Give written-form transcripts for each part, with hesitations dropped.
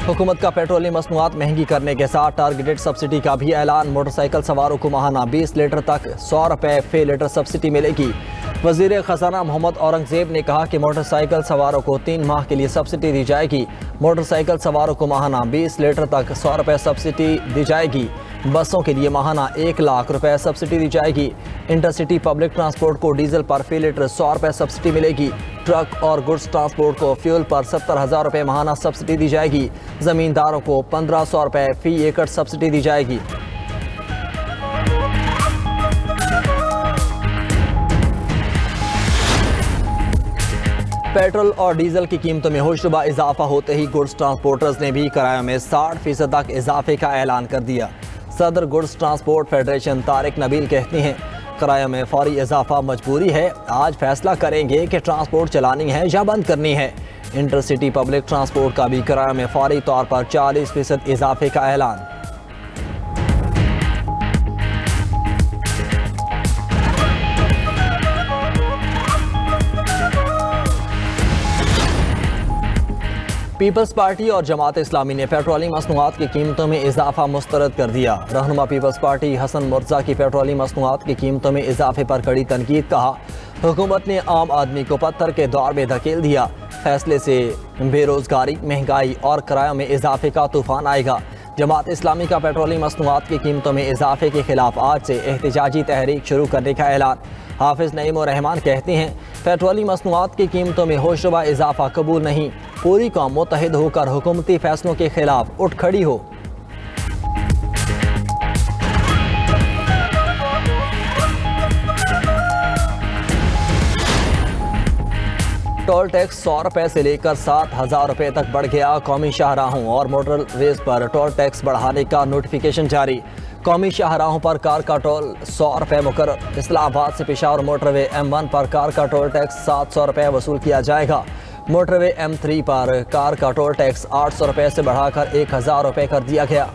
हुकूमत का पेट्रोलियम मसनूआत महंगी करने के साथ टारगेटेड सब्सिडी का भी ऐलान। मोटरसाइकिल सवारों को माहाना 20 लीटर तक 100 रुपये फी लीटर सब्सिडी मिलेगी। वज़ीर ख़जाना मोहम्मद औरंगज़ेब ने कहा कि मोटरसाइकिल सवारों को 3 माह के लिए सब्सिडी दी जाएगी। मोटरसाइकिल सवारों को माहाना 20 लीटर तक 100 रुपये सब्सिडी दी जाएगी। बसों के लिए माहाना 1 लाख रुपए सब्सिडी दी जाएगी। इंटरसिटी पब्लिक ट्रांसपोर्ट को डीजल पर फी लीटर 100 रुपये सब्सिडी मिलेगी। ट्रक और गुड्स ट्रांसपोर्ट को फ्यूल पर 70,000 रुपये माहाना सब्सिडी दी जाएगी। ज़मींदारों को 1500 रुपये फी एकड़ सब्सिडी दी जाएगी। पेट्रोल और डीजल की कीमतों में होशरुबा इजाफा होते ही गुड्स ट्रांसपोर्टर्स ने भी किरायों में 60% तक इजाफे का ऐलान कर दिया। सदर goods transport federation Tariq Nabeel कहती हैं, किरायों में फौरी इजाफा मजबूरी है। आज फैसला करेंगे कि ट्रांसपोर्ट चलानी है या बंद करनी है। इंटरसिटी पब्लिक ट्रांसपोर्ट का भी किरायों में फौरी तौर पर 40% इजाफे का ऐलान। पीपल्स पार्टी और जमात इस्लामी ने पेट्रोलियम मसनूआत की कीमतों में इजाफा मुस्तरद कर दिया। रहनुमा पीपल्स पार्टी हसन मुर्तज़ा की पेट्रोलियम मसनूआत की कीमतों में इजाफे पर कड़ी तनकीद। कहा, हुकूमत ने आम आदमी को पत्थर के दौर में धकेल दिया। फैसले से बेरोजगारी, महंगाई और किरायों में इजाफे का तूफान आएगा। जमात इस्लामी का पेट्रोलियम मसनूआत की कीमतों में इजाफे के खिलाफ आज से एहतजाजी तहरीक शुरू करने का ऐलान। हाफिज नईम और रहमान कहते हैं, पेट्रोलियम मसनूआत की कीमतों में होशरुबा इजाफा कबूल नहीं। पूरी कौम मुत्तहिद होकर हुकूमती फैसलों के खिलाफ उठ खड़ी हो। टोल टैक्स 100 रुपये से लेकर 7,000 रुपये तक बढ़ गया। कौमी शाहराहों और मोटरवेज पर टोल टैक्स बढ़ाने का नोटिफिकेशन जारी। कौमी शाहराहों पर कार का टोल 100 रुपये मुकर्रर। इस्लामाबाद से पेशावर मोटरवे M1 पर कार का टोल टैक्स 700 रुपये वसूल किया जाएगा। मोटरवे M3 पर कार का टोल टैक्स 800 रुपये से बढ़ाकर 1000 रुपये कर दिया गया।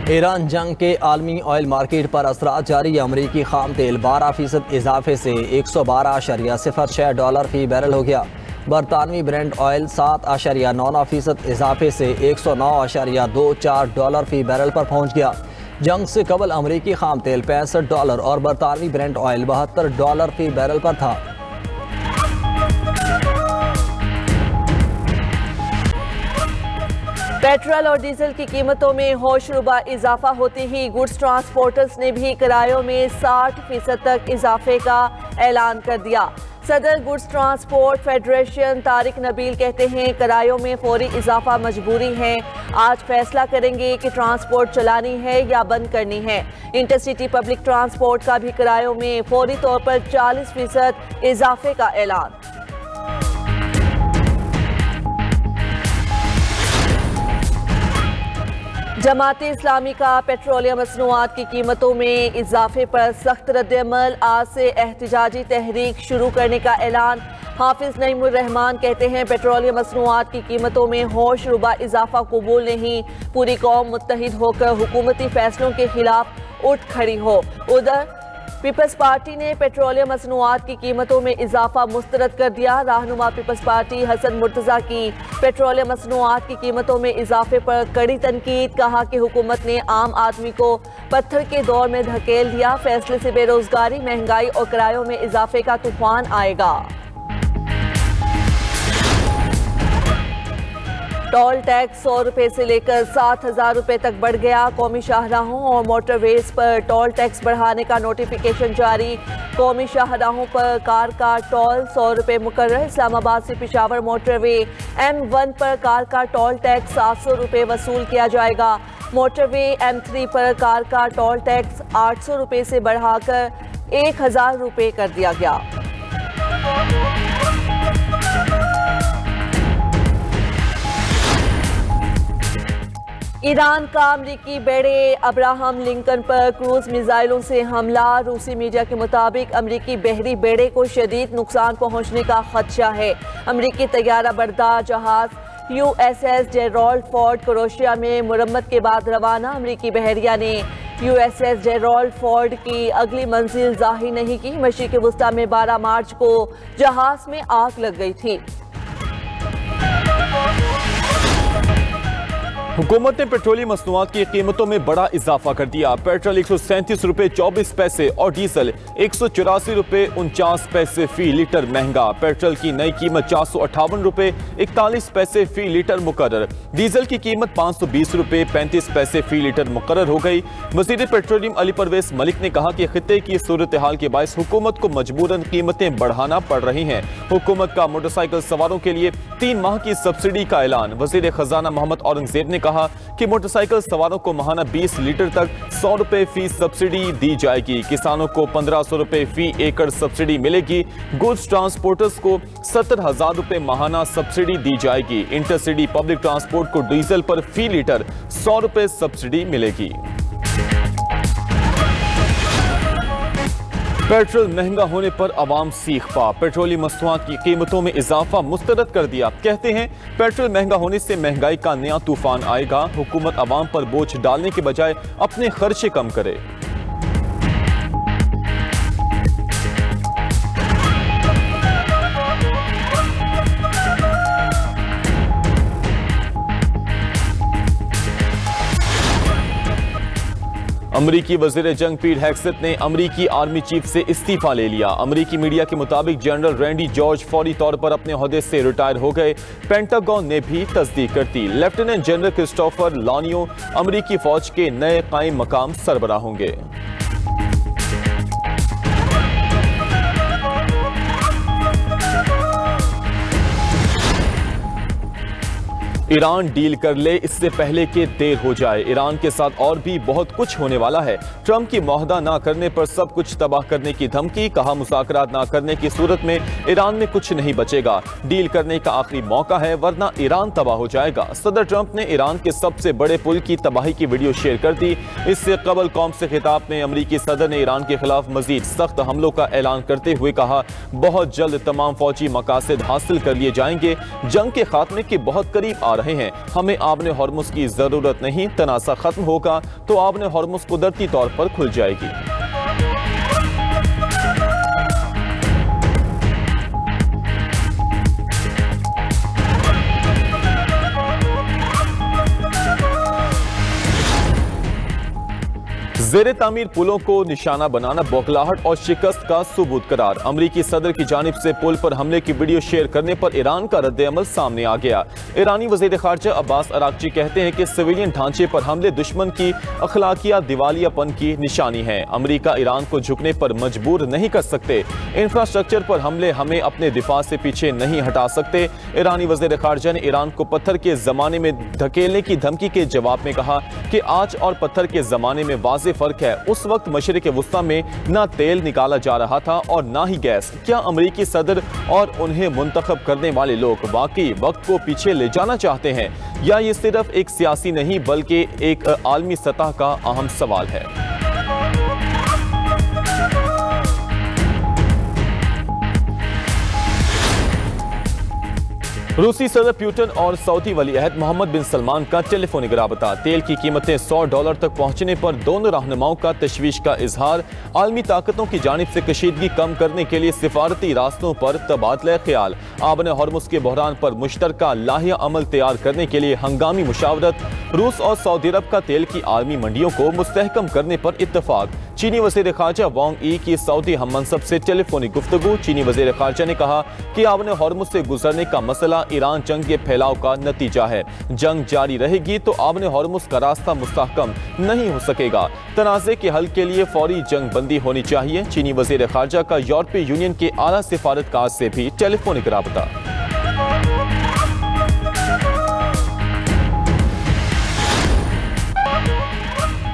ईरान जंग के आलमी ऑयल मार्केट पर असरात जारी। अमरीकी खाम तेल 12% इजाफे से $112.06 फी बैरल हो गया। बरतानवी ब्रेंड ऑयल 7.99% इजाफे से $109.24 फी बैरल पर पहुंच गया। जंग से कबल अमरीकी खाम तेल $65 और बरतानवी ब्रेंड ऑयल $72 फी बैरल पर था। पेट्रोल और डीजल की कीमतों में होशरुबा इजाफा होते ही गुड्स ट्रांसपोर्टर्स ने भी किरायों में 60% तक इजाफे का ऐलान कर दिया। सदर goods transport federation Tariq Nabeel कहते हैं, किरायों में फौरी इजाफा मजबूरी है। आज फैसला करेंगे कि ट्रांसपोर्ट चलानी है या बंद करनी है। इंटरसिटी पब्लिक ट्रांसपोर्ट का भी किरायों में फौरी तौर पर 40% इजाफे का ऐलान। जमात इस्लामी का पेट्रोलियम मसनूआत की कीमतों में इजाफे पर सख्त रद्दअमल। आज से एहतजाजी तहरीक शुरू करने का ऐलान। हाफिज नईम और रहमान कहते हैं, पेट्रोलियम मसनूआत की कीमतों में होशरुबा इजाफा कबूल नहीं। पूरी कौम मुत्तहिद होकर हुकूमती फैसलों के खिलाफ उठ खड़ी हो। उधर पीपल्स पार्टी ने पेट्रोलियम मसनूआत की कीमतों में इजाफा मुस्तरद कर दिया। रहनुमा पीपल्स पार्टी हसन मुर्तज़ा की पेट्रोलियम मसनूआत की कीमतों में इजाफे पर कड़ी तनकीद। कहा कि हुकूमत ने आम आदमी को पत्थर के दौर में धकेल दिया। फैसले से बेरोजगारी, महंगाई और किरायों में इजाफे का तूफान आएगा। टोल टैक्स 100 रुपये से लेकर 7,000 रुपये तक बढ़ गया। कौमी शाहराहों और मोटरवेज पर टोल टैक्स बढ़ाने का नोटिफिकेशन जारी। कौमी शाहराहों पर कार का टोल 100 रुपये मुकर्रर। इस्लामाबाद से पेशावर मोटरवे M1 पर कार का टोल टैक्स 700 रुपये वसूल किया जाएगा। मोटरवे M3 पर कार का टोल टैक्स 800 रुपये से बढ़ाकर 1000 रुपये कर दिया गया। ईरान का अमरीकी बेड़े अब्राहम लिंकन पर क्रूज मिसाइलों से हमला। रूसी मीडिया के मुताबिक अमरीकी बहरी बेड़े को शदीद नुकसान पहुंचने का खदशा है। अमरीकी तैयारा बरदार जहाज USS जेरोल्ड फोर्ड क्रोएशिया में मुरम्मत के बाद रवाना। अमरीकी बहरिया ने USS जेरोल्ड फोर्ड की अगली मंजिल जाहिर नहीं की। मशरिक़ वुस्ता में 12 मार्च को जहाज में आग लग गई थी। हुकूमत ने पेट्रोलियम मसनूआत की कीमतों में बड़ा इजाफा कर दिया। पेट्रोल 137 रुपए 24 पैसे और डीजल 184 रुपए 49 पैसे फी लीटर महंगा। पेट्रोल की नई कीमत 458 रुपए 41 पैसे फी लीटर मुकर्रर। डीजल की कीमत 520 रुपए 35 पैसे फी लीटर मुकर्रर हो गई। वज़ीर पेट्रोलियम अली परवेज मलिक ने कहा कि खित्ते की सूरत हाल के बायस हुकूमत को मजबूरन कीमतें बढ़ाना पड़ रही हैं। हुकूमत का मोटरसाइकिल सवारों के लिए 3 माह की सब्सिडी का ऐलान। वज़ीर खजाना मोहम्मद औरंगजेब ने कहा कि मोटरसाइकिल सवारों को माहाना 20 लीटर तक 100 रुपए फी सब्सिडी दी जाएगी। किसानों को 1500 रुपए फी एकड़ सब्सिडी मिलेगी। गुड्स ट्रांसपोर्टर्स को 70,000 रुपए माहाना सब्सिडी दी जाएगी। इंटरसिटी पब्लिक ट्रांसपोर्ट को डीजल पर फी लीटर 100 रुपए सब्सिडी मिलेगी। पेट्रोल महंगा होने पर आवाम सीख पा। पेट्रोलियम मसनूआत की कीमतों में इजाफा मुस्तरद कर दिया। कहते हैं पेट्रोल महंगा होने से महंगाई का नया तूफान आएगा। हुकूमत आवाम पर बोझ डालने के बजाय अपने खर्चे कम करे। अमरीकी वज़ीर जंग पीट हेग्सेथ ने अमरीकी आर्मी चीफ से इस्तीफा ले लिया। अमरीकी मीडिया के मुताबिक जनरल रैंडी जॉर्ज फौरी तौर पर अपने ओहदे से रिटायर हो गए। पेंटागन ने भी तस्दीक कर दी। लेफ्टिनेंट जनरल क्रिस्टोफर लानियो अमरीकी फौज के नए कायम मकाम सरबराह होंगे। ईरान डील कर ले इससे पहले कि देर हो जाए। ईरान के साथ और भी बहुत कुछ होने वाला है। ट्रंप की मुआहदा ना करने पर सब कुछ तबाह करने की धमकी। कहा मुज़ाकरात ना करने की सूरत में ईरान में कुछ नहीं बचेगा। डील करने का आखिरी मौका है वरना ईरान तबाह हो जाएगा। सदर ट्रंप ने ईरान के सबसे बड़े पुल की तबाही की वीडियो शेयर कर दी। इससे कबल कौम से खिताब में अमरीकी सदर ने ईरान के खिलाफ मजीद सख्त हमलों का ऐलान करते हुए कहा, बहुत जल्द तमाम फौजी मकासद हासिल कर लिए जाएंगे। जंग के खात्मे के बहुत करीब आ रहे हैं। हमें आबने हॉर्मुज़ की जरूरत नहीं। तनाज़ा खत्म होगा तो आबने हॉर्मुज़ कुदरती तौर पर खुल जाएगी। ज़ेरे तामीर पुलों को निशाना बनाना बौखलाहट और शिकस्त का सबूत करार। अमरीकी सदर की जानिब से पुल पर हमले की वीडियो शेयर करने पर ईरान का रद्द-ए-अमल सामने आ गया। ईरानी वज़ीर ख़ारजा अब्बास अराक्ची कहते हैं कि सिविलियन ढांचे पर हमले दुश्मन की अखलाकिया दिवालियापन की निशानी है। अमरीका ईरान को झुकने पर मजबूर नहीं कर सकते। इंफ्रास्ट्रक्चर पर हमले हमें अपने दिफा से पीछे नहीं हटा सकते। ईरानी वज़ीर ख़ारजा ने ईरान को पत्थर के ज़माने में धकेलने की धमकी के जवाब में कहा कि आँच और पत्थर के ज़माने में वाज़ेह फर्क है। उस वक्त मशरिक़ वुस्ता में ना तेल निकाला जा रहा था और ना ही गैस। क्या अमरीकी सदर और उन्हें मुंतखब करने वाले लोग वाकई वक्त को पीछे ले जाना चाहते हैं, या ये सिर्फ एक सियासी नहीं बल्कि एक आलमी सतह का अहम सवाल है? रूसी सदर पुतिन और सऊदी वली अहद मोहम्मद बिन सलमान का टेलीफोनिक राबता। तेल की कीमतें $100 तक पहुंचने पर दोनों रहनुमाओं का तशवीश का इजहार। आलमी ताकतों की जानिब से कशीदगी कम करने के लिए सिफारती रास्तों पर तबादला ख्याल। आबने हॉर्मुज़ के बहरान पर मुश्तरका लाहिया अमल तैयार करने के लिए हंगामी मुशावरत। रूस और सऊदी अरब का तेल की आलमी मंडियों को मुस्तहकम करने पर इत्तफाक। चीनी वज़ीर ख़ारजा वांग यी की सऊदी हममनसब से टेलीफोनिक गुफ्तगू। चीनी वज़ीर ख़ारजा ने कहा कि आबने हॉर्मुज़ से गुजरने का मसला ईरान जंग के फैलाव का नतीजा है। जंग जारी रहेगी तो आबने हॉर्मुज़ का रास्ता मुस्तहकम नहीं हो सकेगा। तनाज़े के हल के लिए फौरी जंग बंदी होनी चाहिए। चीनी वज़ीर ख़ारजा का यूरोपीय यूनियन के आला सिफारतकार से भी टेलीफोनिक राबता।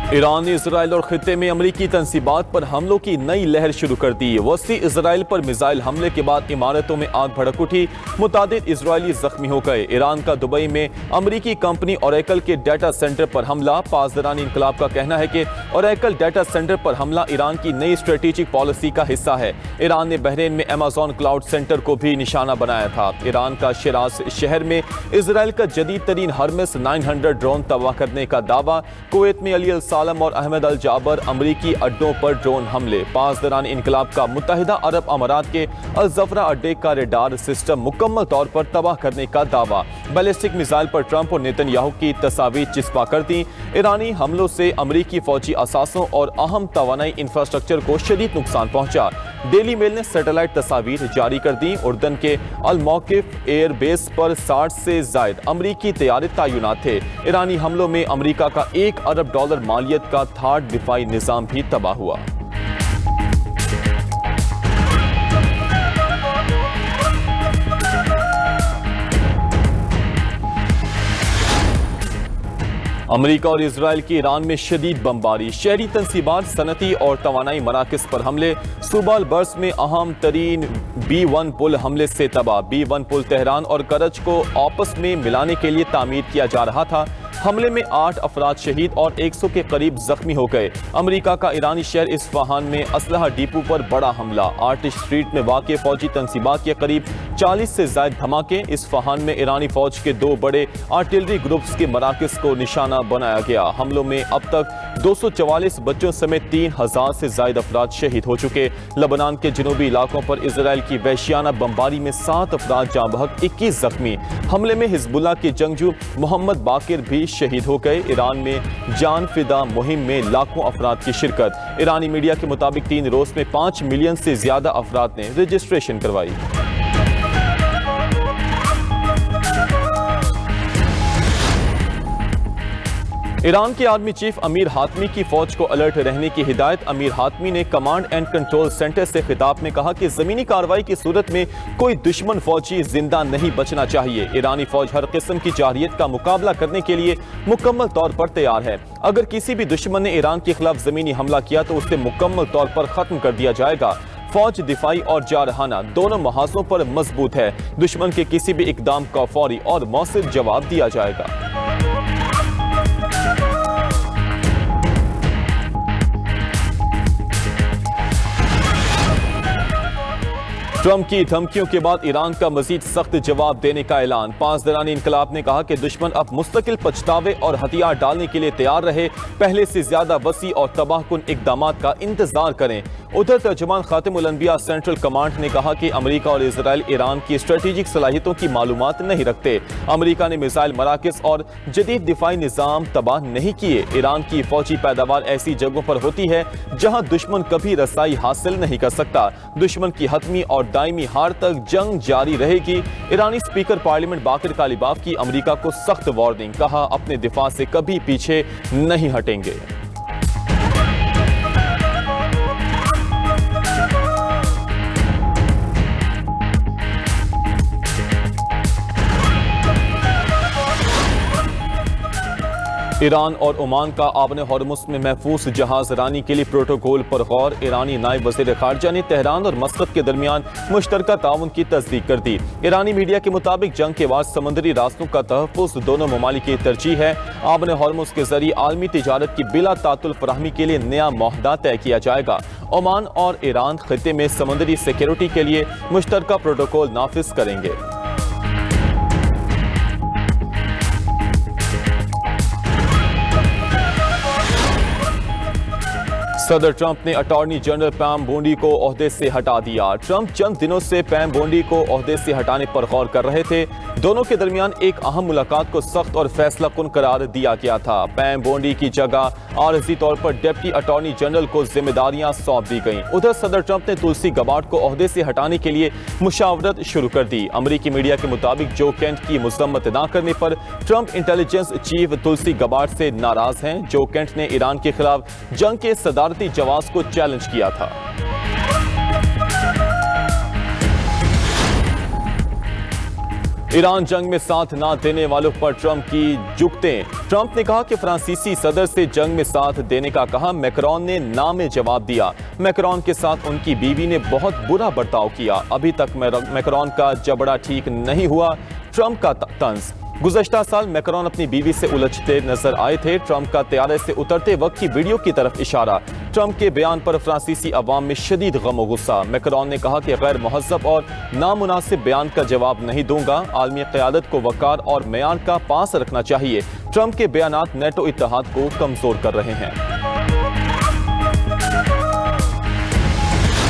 ईरान ने इजराइल और खित्ते में अमरीकी तंसीबात पर हमलों की नई लहर शुरू कर दी। वसी इजराइल पर मिसाइल हमले के बाद इमारतों में आग भड़क उठी। मुतादिद इजरायली जख्मी हो गए। ईरान का दुबई में अमरीकी कंपनी ओरेकल के डाटा सेंटर पर हमला। पासदारानी इनकलाब का कहना है कि ओरेकल डाटा सेंटर पर हमला ईरान की नई स्ट्रेटेजिक पॉलिसी का हिस्सा है। ईरान ने बहरीन में अमेज़न क्लाउड सेंटर को भी निशाना बनाया था। ईरान का शिराज शहर में इजराइल का जदीद तरीन हर्मेस 900 ड्रोन तबाह करने का दावा। कुवैत में अली अल सालम और अहमद अल जाबर अमरीकी अड्डों पर ड्रोन हमले। पासदारान इनकलाब का मुत्तहिदा अरब अमारात के अल जफरा अड्डे का रेडार सिस्टम मुकम्मल तौर पर तबाह करने का दावा। बैलिस्टिक मिसाइल पर ट्रंप और नेतन्याहू की तस्वीर चिस्पा कर दी। ईरानी हमलों से अमरीकी फौजी असासों और अहम तवानाई इंफ्रास्ट्रक्चर को शदीद नुकसान पहुंचा। डेली मेल ने सैटेलाइट तस्वीर जारी कर दी। उर्दन के अल मौकिफ एयर बेस पर 60 से जायद अमरीकी तैयारे तैनात थे। ईरानी हमलों में अमरीका का $1 अरब मालियत का थार्ड दिफाई निजाम भी तबाह हुआ। अमरीका और इजराइल की ईरान में शदीद बमबारी। शहरी तंसीबात, सनती और तवानाई मराकज पर हमले। सूबा बर्स में अहम तरीन B1 पुल हमले से तबाह। B1 पुल तेहरान और करज को आपस में मिलाने के लिए तामीर किया जा रहा था। हमले में 8 अफराद शहीद और 100 के करीब जख्मी हो गए। अमरीका का ईरानी शहर इस्फहान में असलहा डिपो पर बड़ा हमला। आर्टिस्ट स्ट्रीट में वाक़ फौजी तंसीबात के करीब 40 से ज़ायद धमाके। इस्फहान में ईरानी फौज के 2 बड़े आर्टिलरी ग्रुप्स के मराकज़ को निशाना बनाया गया। हमलों में अब तक 244 बच्चों समेत 3000 से ज़ायद अफराद शहीद हो चुके। लबनान के जनूबी इलाकों पर इजराइल की वहशियाना बमबारी में 7 अफराद जाँ बहक, 21 जख्मी। हमले में हिजबुल्लाह के जंगजू मोहम्मद बाकिर भी शहीद हो गए। ईरान में जान फिदा मुहिम में लाखों अफराद की शिरकत। ईरानी मीडिया के मुताबिक 3 रोज में 5 मिलियन से ज्यादा अफराद ने रजिस्ट्रेशन करवाई। ईरान के आर्मी चीफ अमीर हातमी की फौज को अलर्ट रहने की हिदायत। अमीर हातमी ने कमांड एंड कंट्रोल सेंटर से खिताब में कहा कि जमीनी कार्रवाई की सूरत में कोई दुश्मन फौजी जिंदा नहीं बचना चाहिए। ईरानी फौज हर किस्म की जारहियत का मुकाबला करने के लिए मुकम्मल तौर पर तैयार है। अगर किसी भी दुश्मन ने ईरान के खिलाफ जमीनी हमला किया तो उसे मुकम्मल तौर पर खत्म कर दिया जाएगा। फौज दिफाई और जारहाना दोनों महाजों पर मजबूत है। दुश्मन के किसी भी इकदाम का फौरी और मौसर जवाब दिया जाएगा। ट्रंप की धमकियों के बाद ईरान का मजीद सख्त जवाब देने का ऐलान। पासदारानी इनकलाब ने कहा कि दुश्मन अब मुस्तकिल पछतावे और हथियार डालने के लिए तैयार रहे। पहले से ज्यादा वसी और तबाहकुन इकदाम का इंतजार करें। उधर तर्जुमान खातिमुल अंबिया सेंट्रल कमांड ने कहा कि अमेरिका और इजराइल ईरान की स्ट्रेटेजिक सलाहियतों की मालूमात नहीं रखते। अमेरिका ने मिसाइल मराकज़ और जदीद दिफाई निज़ाम तबाह नहीं किए। ईरान की फौजी पैदावार ऐसी जगहों पर होती है जहां दुश्मन कभी रसाई हासिल नहीं कर सकता। दुश्मन की हतमी और दायमी हार तक जंग जारी रहेगी। ईरानी स्पीकर पार्लियामेंट बाकिर कालिबाफ की अमेरिका को सख्त वार्निंग। कहा, अपने दिफा से कभी पीछे नहीं हटेंगे। ईरान और ओमान का आबन हॉर्मुज़ में महफूज जहाज रानी के लिए प्रोटोकॉल पर गौर। ईरानी नायब वज़ीर ख़ारजा ने तेहरान और मस्कत के दरमियान मुश्तरका ताउन की तस्दीक कर दी। ईरानी मीडिया के मुताबिक जंग के बाद समुद्री रास्तों का तहफ़्फ़ुज़ दोनों ममालिक की तरजीह है। आबन हॉर्मुज़ के जरिए आलमी तिजारत की बिला तातुल फराहमी के लिए नया मुआहदा तय किया जाएगा। ओमान और ईरान खित्ते में समुद्री सिक्योरिटी के लिए मुश्तरका प्रोटोकॉल नाफिज करेंगे। सदर ट्रंप ने अटॉर्नी जनरल पैम बोंडी को ओहदे से हटा दिया। ट्रंप चंद दिनों से पैम बोंडी को ओहदे से हटाने पर गौर कर रहे थे। दोनों के दरमियान एक अहम मुलाकात को सख्त और फैसला कुन करार दिया गया था। पैम बोंडी की जगह आरजी तौर पर डिप्टी अटॉर्नी जनरल को जिम्मेदारियां सौंप दी गईं। उधर सदर ट्रंप ने तुलसी गबार्ड को ओहदे से हटाने के लिए मुशावरत शुरू कर दी। अमरीकी मीडिया के मुताबिक जो केंट की मजम्मत न करने पर ट्रंप इंटेलिजेंस चीफ तुलसी गबार्ड से नाराज हैं। जो केंट ने ईरान के खिलाफ जंग के सदारती जवाब को चैलेंज किया था। ईरान जंग में साथ ना देने वालों पर ट्रंप की जुगतें। ट्रंप ने कहा कि फ्रांसीसी सदर से जंग में साथ देने का कहा। मैक्रोन ने ना में जवाब दिया। मैक्रोन के साथ उनकी बीवी ने बहुत बुरा बर्ताव किया। अभी तक मैक्रोन का जबड़ा ठीक नहीं हुआ। ट्रंप का तंज। गुज़श्ता साल मैक्रोन अपनी बीवी से उलझते नजर आए थे। ट्रंप का तैयारे से उतरते वक्त की वीडियो की तरफ इशारा। ट्रंप के बयान पर फ्रांसीसी अवाम में शदीद गम और गुस्सा। मैक्रोन ने कहा कि गैर मुहज़्ज़ब और नामुनासिब बयान का जवाब नहीं दूंगा। आलमी क़यादत को वक़ार और मेयार का पास रखना चाहिए। ट्रंप के बयानात नेटो इत्तेहाद को कमज़ोर कर रहे हैं।